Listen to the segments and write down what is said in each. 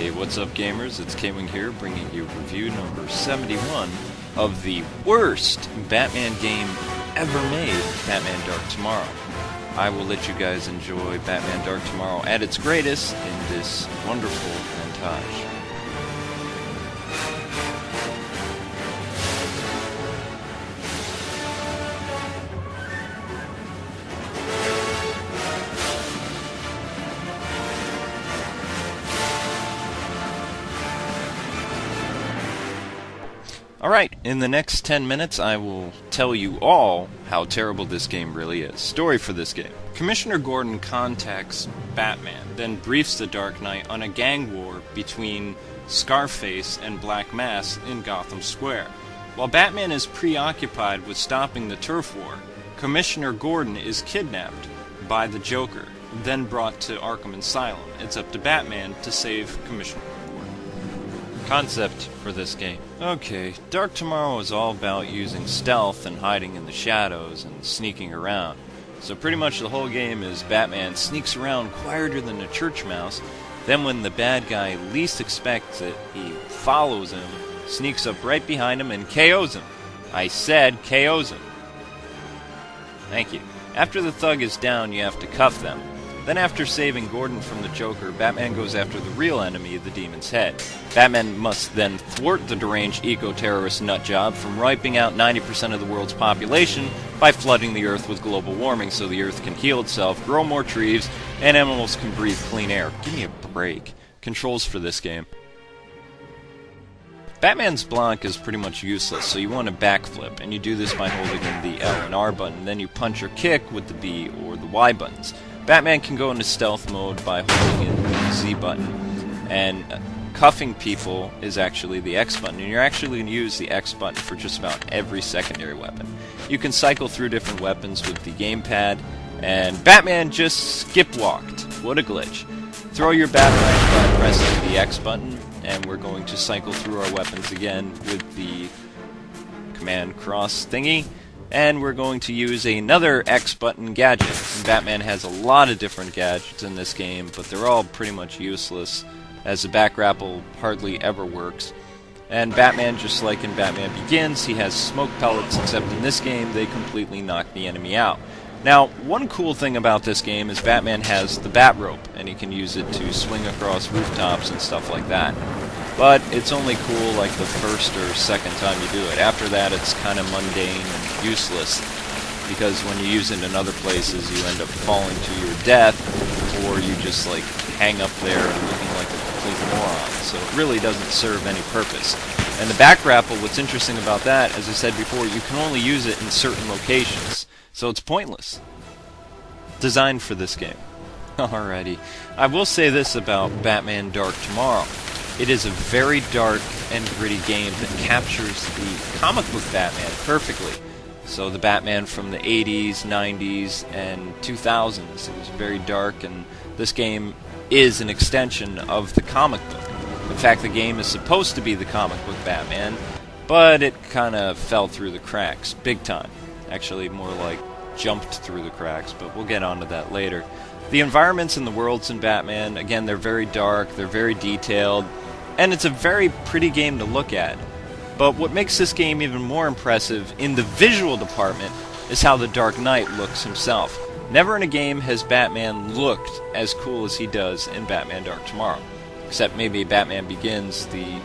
Hey, what's up gamers? It's K-Wing here, bringing you review number 71 of the worst Batman game ever made, Batman Dark Tomorrow. I will let you guys enjoy Batman Dark Tomorrow at its greatest in this wonderful montage. Alright, in the next 10 minutes I will tell you all how terrible this game really is. Story for this game. Commissioner Gordon contacts Batman, then briefs the Dark Knight on a gang war between Scarface and Black Mask in Gotham Square. While Batman is preoccupied with stopping the turf war, Commissioner Gordon is kidnapped by the Joker, then brought to Arkham Asylum. It's up to Batman to save Commissioner Gordon. Concept for this game. Okay, Dark Tomorrow is all about using stealth and hiding in the shadows and sneaking around. So pretty much the whole game is Batman sneaks around quieter than a church mouse, then when the bad guy least expects it, he follows him, sneaks up right behind him, and KOs him. I said KOs him. Thank you. After the thug is down, you have to cuff them. Then after saving Gordon from the Joker, Batman goes after the real enemy, the Demon's Head. Batman must then thwart the deranged eco-terrorist nutjob from wiping out 90% of the world's population by flooding the Earth with global warming so the Earth can heal itself, grow more trees, and animals can breathe clean air. Give me a break. Controls for this game. Batman's Blanc is pretty much useless, so you want to backflip, and you do this by holding in the L and R button, then you punch or kick with the B or the Y buttons. Batman can go into stealth mode by holding in the Z button, and cuffing people is actually the X button, and you're actually going to use the X button for just about every secondary weapon. You can cycle through different weapons with the gamepad, and Batman just skip-walked. What a glitch. Throw your Batarang by pressing the X button, and we're going to cycle through our weapons again with the Command Cross thingy. And we're going to use another X button gadget. And Batman has a lot of different gadgets in this game, but they're all pretty much useless, as the back grapple hardly ever works. And Batman, just like in Batman Begins, he has smoke pellets, except in this game they completely knock the enemy out. Now, one cool thing about this game is Batman has the bat rope, and he can use it to swing across rooftops and stuff like that. But it's only cool like the first or second time you do it. After that, it's kind of mundane and useless, because when you use it in other places, you end up falling to your death, or you just like hang up there and looking like a complete moron. So it really doesn't serve any purpose. And the back grapple, what's interesting about that, as I said before, you can only use it in certain locations, so it's pointless. Designed for this game. Alrighty. I will say this about Batman Dark Tomorrow. It is a very dark and gritty game that captures the comic book Batman perfectly. So the Batman from the 80s, 90s, and 2000s. It was very dark, and this game is an extension of the comic book. In fact, the game is supposed to be the comic book Batman, but it kind of fell through the cracks, big time. Actually, more like jumped through the cracks, but we'll get onto that later. The environments and the worlds in Batman, again, they're very dark, they're very detailed, and it's a very pretty game to look at. But what makes this game even more impressive in the visual department is how the Dark Knight looks himself. Never in a game has Batman looked as cool as he does in Batman Dark Tomorrow. Except maybe Batman Begins, the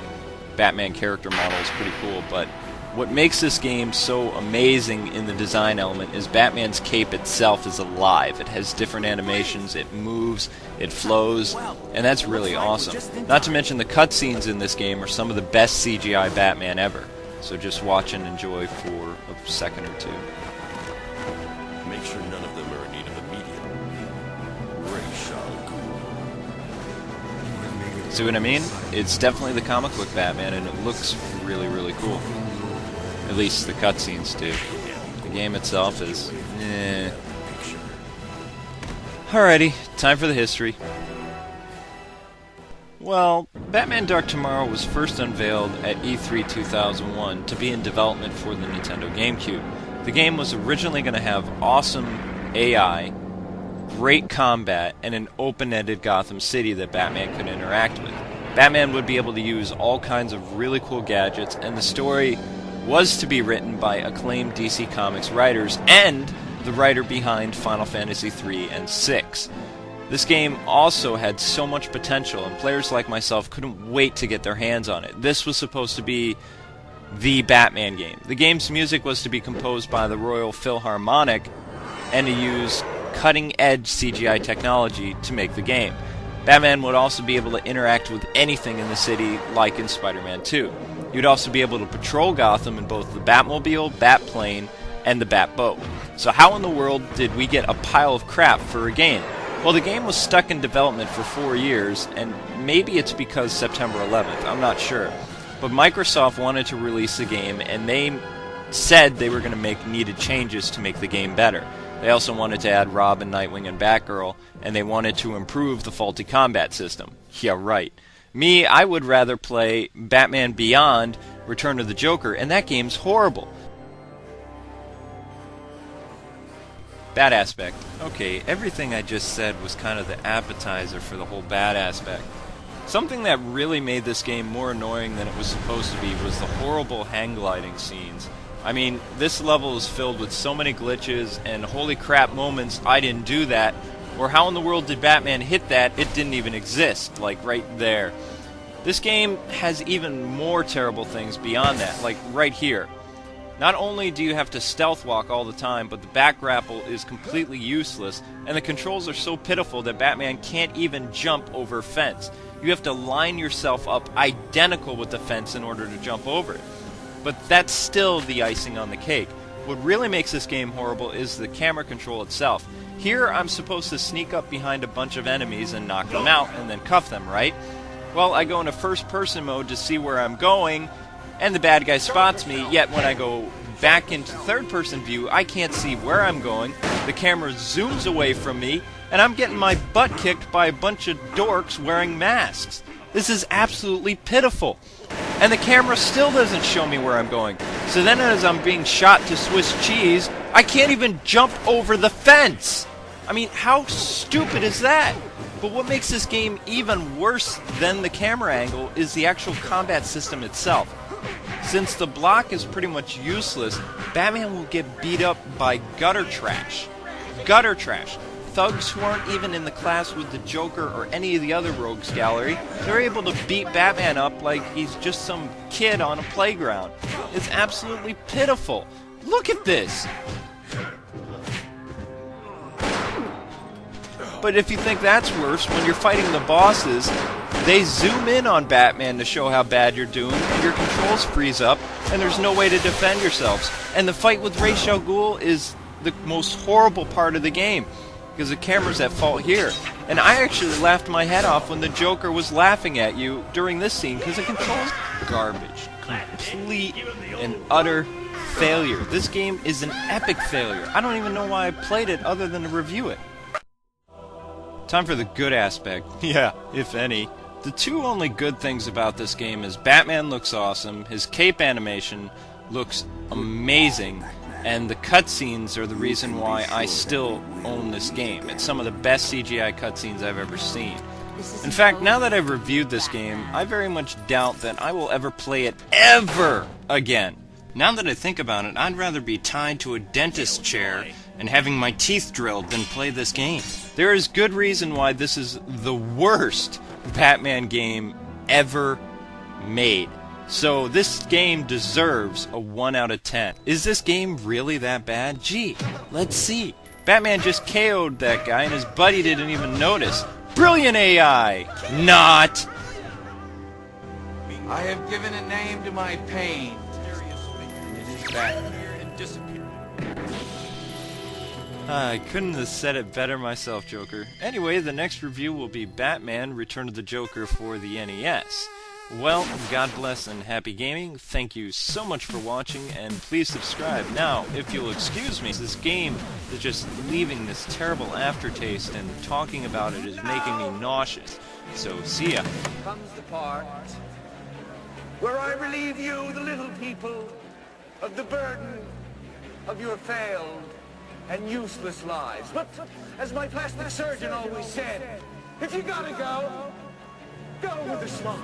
Batman character model is pretty cool, but what makes this game so amazing in the design element is Batman's cape itself is alive. It has different animations, it moves, it flows, and that's really awesome. Not to mention the cutscenes in this game are some of the best CGI Batman ever. So just watch and enjoy for a second or two. Make sure none of them are in need of immediate Ra's al Ghul. See what I mean? It's definitely the comic book Batman, and it looks really, really cool. At least the cutscenes do. The game itself is Alrighty, time for the history. Well, Batman Dark Tomorrow was first unveiled at E3 2001 to be in development for the Nintendo GameCube. The game was originally going to have awesome AI, great combat, and an open-ended Gotham City that Batman could interact with. Batman would be able to use all kinds of really cool gadgets, and the story was to be written by acclaimed DC Comics writers and the writer behind Final Fantasy III and VI. This game also had so much potential, and players like myself couldn't wait to get their hands on it. This was supposed to be the Batman game. The game's music was to be composed by the Royal Philharmonic and to use cutting-edge CGI technology to make the game. Batman would also be able to interact with anything in the city, like in Spider-Man 2. You'd also be able to patrol Gotham in both the Batmobile, Batplane, and the Batboat. So how in the world did we get a pile of crap for a game? Well, the game was stuck in development for 4 years, and maybe it's because September 11th, I'm not sure. But Microsoft wanted to release the game, and they said they were going to make needed changes to make the game better. They also wanted to add Robin, Nightwing, and Batgirl, and they wanted to improve the faulty combat system. Yeah, right. Me, I would rather play Batman Beyond, Return of the Joker, and that game's horrible. Bad aspect. Okay, everything I just said was kind of the appetizer for the whole bad aspect. Something that really made this game more annoying than it was supposed to be was the horrible hang gliding scenes. I mean, this level is filled with so many glitches and holy crap moments, I didn't do that, or how in the world did Batman hit that, it didn't even exist, like right there. This game has even more terrible things beyond that, like right here. Not only do you have to stealth walk all the time, but the back grapple is completely useless, and the controls are so pitiful that Batman can't even jump over a fence. You have to line yourself up identical with the fence in order to jump over it. But that's still the icing on the cake. What really makes this game horrible is the camera control itself. Here I'm supposed to sneak up behind a bunch of enemies and knock them out and then cuff them, right? Well, I go into first person mode to see where I'm going, and the bad guy spots me, yet when I go back into third person view, I can't see where I'm going, the camera zooms away from me, and I'm getting my butt kicked by a bunch of dorks wearing masks. This is absolutely pitiful. And the camera still doesn't show me where I'm going. So then as I'm being shot to Swiss cheese, I can't even jump over the fence! I mean, how stupid is that? But what makes this game even worse than the camera angle is the actual combat system itself. Since the block is pretty much useless, Batman will get beat up by gutter trash. Gutter trash. Thugs who aren't even in the class with the Joker or any of the other rogues gallery, they're able to beat Batman up like he's just some kid on a playground. It's absolutely pitiful. Look at this! But if you think that's worse, when you're fighting the bosses, they zoom in on Batman to show how bad you're doing, and your controls freeze up, and there's no way to defend yourselves. And the fight with Ra's al Ghul is the most horrible part of the game, because the camera's at fault here. And I actually laughed my head off when the Joker was laughing at you during this scene, because the controls garbage. Complete and utter failure. This game is an epic failure. I don't even know why I played it other than to review it. Time for the good aspect. Yeah, if any. The two only good things about this game is Batman looks awesome, his cape animation looks amazing, and the cutscenes are the reason why I still own this game. It's some of the best CGI cutscenes I've ever seen. In fact, now that I've reviewed this game, I very much doubt that I will ever play it ever again. Now that I think about it, I'd rather be tied to a dentist chair and having my teeth drilled than play this game. There is good reason why this is the worst Batman game ever made. So this game deserves a 1 out of 10. Is this game really that bad? Gee, let's see. Batman just KO'd that guy and his buddy didn't even notice. Brilliant AI! Not! I have given a name to my pain. And it is Batman. I couldn't have said it better myself, Joker. Anyway, the next review will be Batman Return of the Joker for the NES. Well, God bless and happy gaming. Thank you so much for watching, and please subscribe. Now, if you'll excuse me, this game is just leaving this terrible aftertaste, and talking about it is making me nauseous. So, see ya. Comes the part where I relieve you, the little people, of the burden of your failed and useless lives. But as my plastic surgeon always said, if you gotta go, Go with a smile.